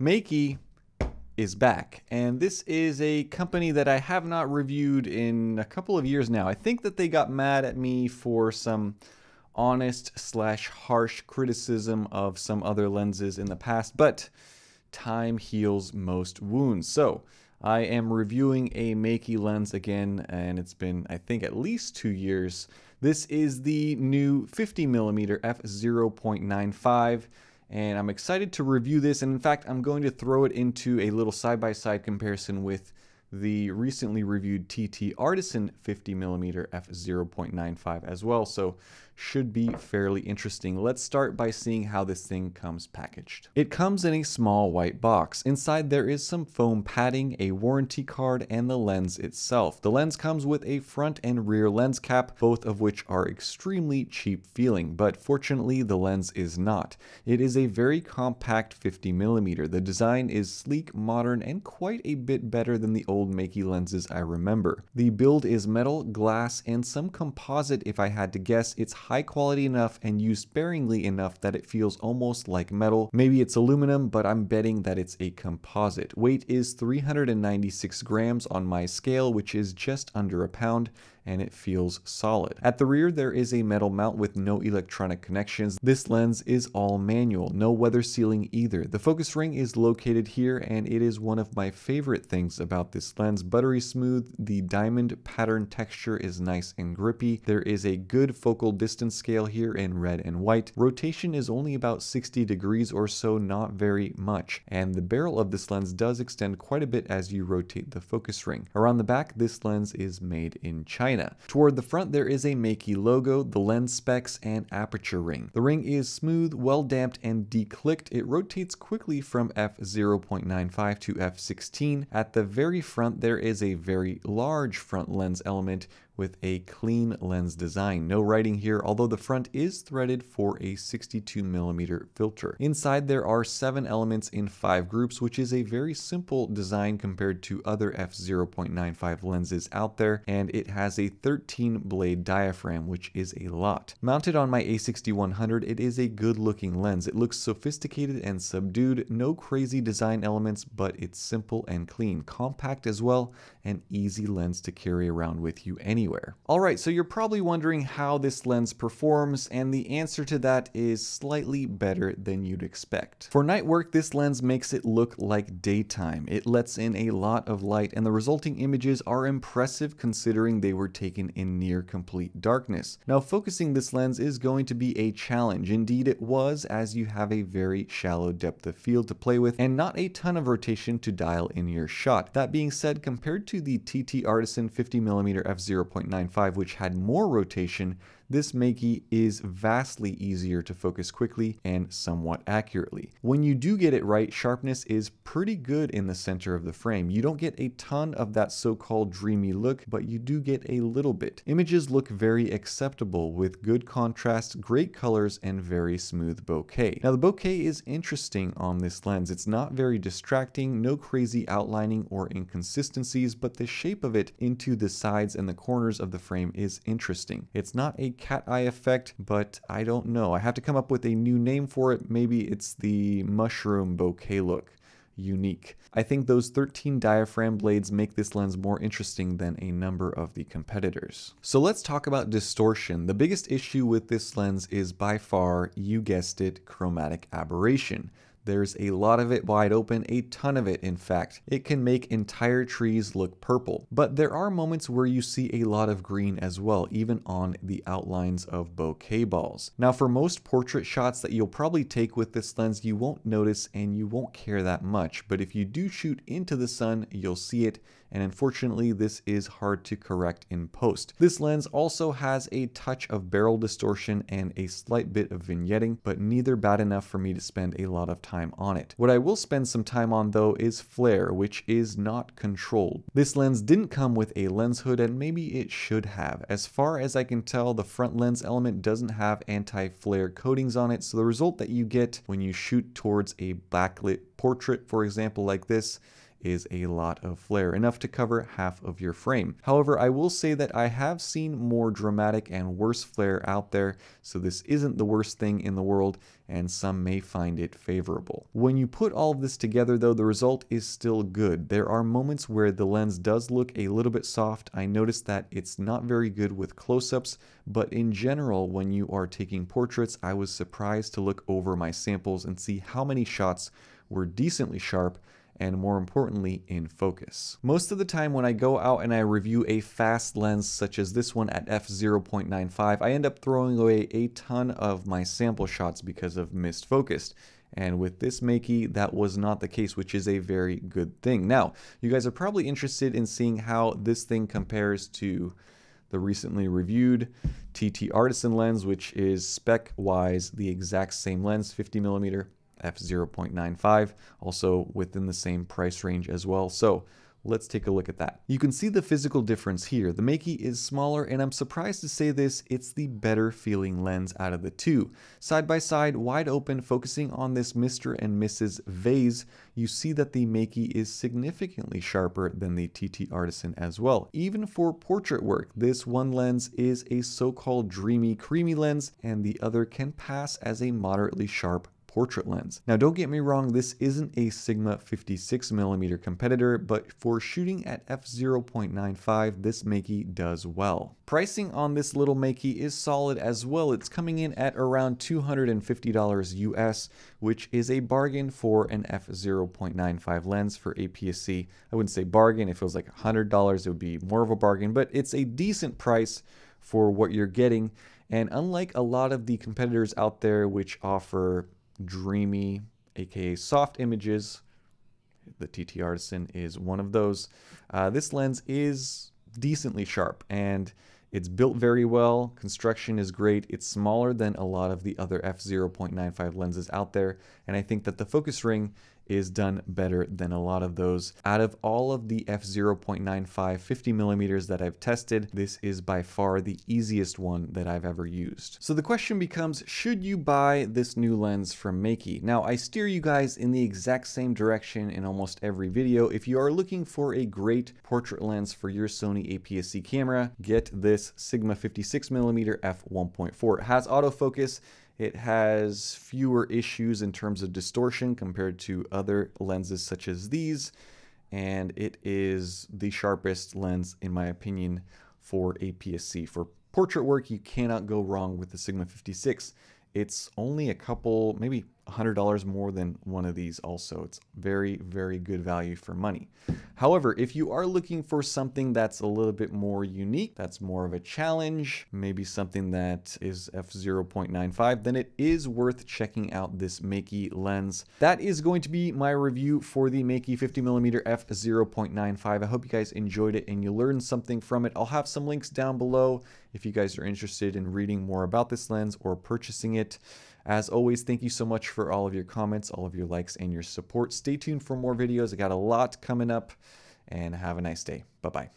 Meike is back, and this is a company that I have not reviewed in a couple of years now. I think that they got mad at me for some honest/harsh criticism of some other lenses in the past, but time heals most wounds. So I am reviewing a Meike lens again, and it's been, I think, at least 2 years. This is the new 50mm F0.95. And I'm excited to review this, and in fact I'm going to throw it into a little side-by-side comparison with the recently reviewed TT Artisan 50mm F0.95 as well, so should be fairly interesting. Let's start by seeing how this thing comes packaged. It comes in a small white box. Inside there is some foam padding, a warranty card, and the lens itself. The lens comes with a front and rear lens cap, both of which are extremely cheap feeling, but fortunately the lens is not. It is a very compact 50mm. The design is sleek, modern, and quite a bit better than the old Meike lenses I remember. The build is metal, glass, and some composite if I had to guess. It's high quality enough and used sparingly enough that it feels almost like metal. Maybe it's aluminum, but I'm betting that it's a composite. Weight is 396 grams on my scale, which is just under a pound, and it feels solid. At the rear, there is a metal mount with no electronic connections. This lens is all manual, no weather sealing either. The focus ring is located here, and it is one of my favorite things about this lens. Buttery smooth, the diamond pattern texture is nice and grippy. There is a good focal distance scale here in red and white. Rotation is only about 60 degrees or so, not very much. And the barrel of this lens does extend quite a bit as you rotate the focus ring. Around the back, this lens is made in China. Toward the front, there is a Meike logo, the lens specs, and aperture ring. The ring is smooth, well damped, and declicked. It rotates quickly from f0.95 to f16. At the very front, there is a very large front lens element with a clean lens design. No writing here, although the front is threaded for a 62mm filter. Inside there are 7 elements in 5 groups, which is a very simple design compared to other f0.95 lenses out there, and it has a 13 blade diaphragm, which is a lot. Mounted on my a6100, it is a good looking lens. It looks sophisticated and subdued, no crazy design elements, but it's simple and clean, compact as well, an easy lens to carry around with you anywhere. Alright, so you're probably wondering how this lens performs, and the answer to that is slightly better than you'd expect. For night work, this lens makes it look like daytime. It lets in a lot of light, and the resulting images are impressive considering they were taken in near complete darkness. Now, focusing this lens is going to be a challenge. Indeed, it was, as you have a very shallow depth of field to play with, and not a ton of rotation to dial in your shot. That being said, compared to the TT Artisan 50mm f0.95, which had more rotation, this Meike is vastly easier to focus quickly and somewhat accurately. When you do get it right, sharpness is pretty good in the center of the frame. You don't get a ton of that so-called dreamy look, but you do get a little bit. Images look very acceptable with good contrast, great colors, and very smooth bokeh. Now the bokeh is interesting on this lens. It's not very distracting, no crazy outlining or inconsistencies, but the shape of it into the sides and the corners of the frame is interesting. It's not a cat eye effect, but I don't know. I have to come up with a new name for it. Maybe it's the mushroom bokeh look. Unique. I think those 13 diaphragm blades make this lens more interesting than a number of the competitors. So let's talk about distortion. The biggest issue with this lens is by far, you guessed it, chromatic aberration. There's a lot of it wide open, a ton of it in fact. It can make entire trees look purple. But there are moments where you see a lot of green as well, even on the outlines of bokeh balls. Now for most portrait shots that you'll probably take with this lens, you won't notice and you won't care that much. But if you do shoot into the sun, you'll see it, and unfortunately this is hard to correct in post. This lens also has a touch of barrel distortion and a slight bit of vignetting, but neither bad enough for me to spend a lot of time on it. What I will spend some time on though is flare, which is not controlled. This lens didn't come with a lens hood, and maybe it should have. As far as I can tell, the front lens element doesn't have anti-flare coatings on it, so the result that you get when you shoot towards a backlit portrait, for example, like this, is a lot of flare, enough to cover half of your frame. However, I will say that I have seen more dramatic and worse flare out there, so this isn't the worst thing in the world, and some may find it favorable. When you put all of this together though, the result is still good. There are moments where the lens does look a little bit soft. I noticed that it's not very good with close-ups, but in general, when you are taking portraits, I was surprised to look over my samples and see how many shots were decently sharp and, more importantly, in focus. Most of the time when I go out and I review a fast lens such as this one at f/0.95, I end up throwing away a ton of my sample shots because of missed focus. And with this Meike, that was not the case, which is a very good thing. Now, you guys are probably interested in seeing how this thing compares to the recently reviewed TT Artisan lens, which is spec-wise the exact same lens, 50mm f/0.95, also within the same price range as well. So let's take a look at that. You can see the physical difference here. The Meike is smaller, and I'm surprised to say this, it's the better feeling lens out of the two. Side by side, wide open, focusing on this Mr. and Mrs. Vase, you see that the Meike is significantly sharper than the TT Artisan as well. Even for portrait work, this one lens is a so-called dreamy, creamy lens, and the other can pass as a moderately sharp portrait lens. Now don't get me wrong, this isn't a Sigma 56mm competitor, but for shooting at f/0.95, this Meike does well. Pricing on this little Meike is solid as well. It's coming in at around $250 US, which is a bargain for an f/0.95 lens for APS-C. I wouldn't say bargain. If it was like $100, it would be more of a bargain, but it's a decent price for what you're getting. And unlike a lot of the competitors out there which offer dreamy, aka soft images, the TT Artisan is one of those. This lens is decently sharp and it's built very well. Construction is great. It's smaller than a lot of the other f/0.95 lenses out there, and I think that the focus ring is done better than a lot of those. Out of all of the f/0.95 50mm that I've tested, this is by far the easiest one that I've ever used. So the question becomes, should you buy this new lens from Meike? Now, I steer you guys in the exact same direction in almost every video. If you are looking for a great portrait lens for your Sony APS-C camera, get this Sigma 56mm f1.4. It has autofocus. It has fewer issues in terms of distortion compared to other lenses such as these, and it is the sharpest lens, in my opinion, for APS-C. For portrait work, you cannot go wrong with the Sigma 56. It's only a couple, maybe $100 more than one of these also. It's very, very good value for money. However, if you are looking for something that's a little bit more unique, that's more of a challenge, maybe something that is f/0.95, then it is worth checking out this Meike lens. That is going to be my review for the Meike 50mm f/0.95. I hope you guys enjoyed it and you learned something from it. I'll have some links down below if you guys are interested in reading more about this lens or purchasing it. As always, thank you so much for all of your comments, all of your likes, and your support. Stay tuned for more videos. I got a lot coming up, and have a nice day. Bye-bye.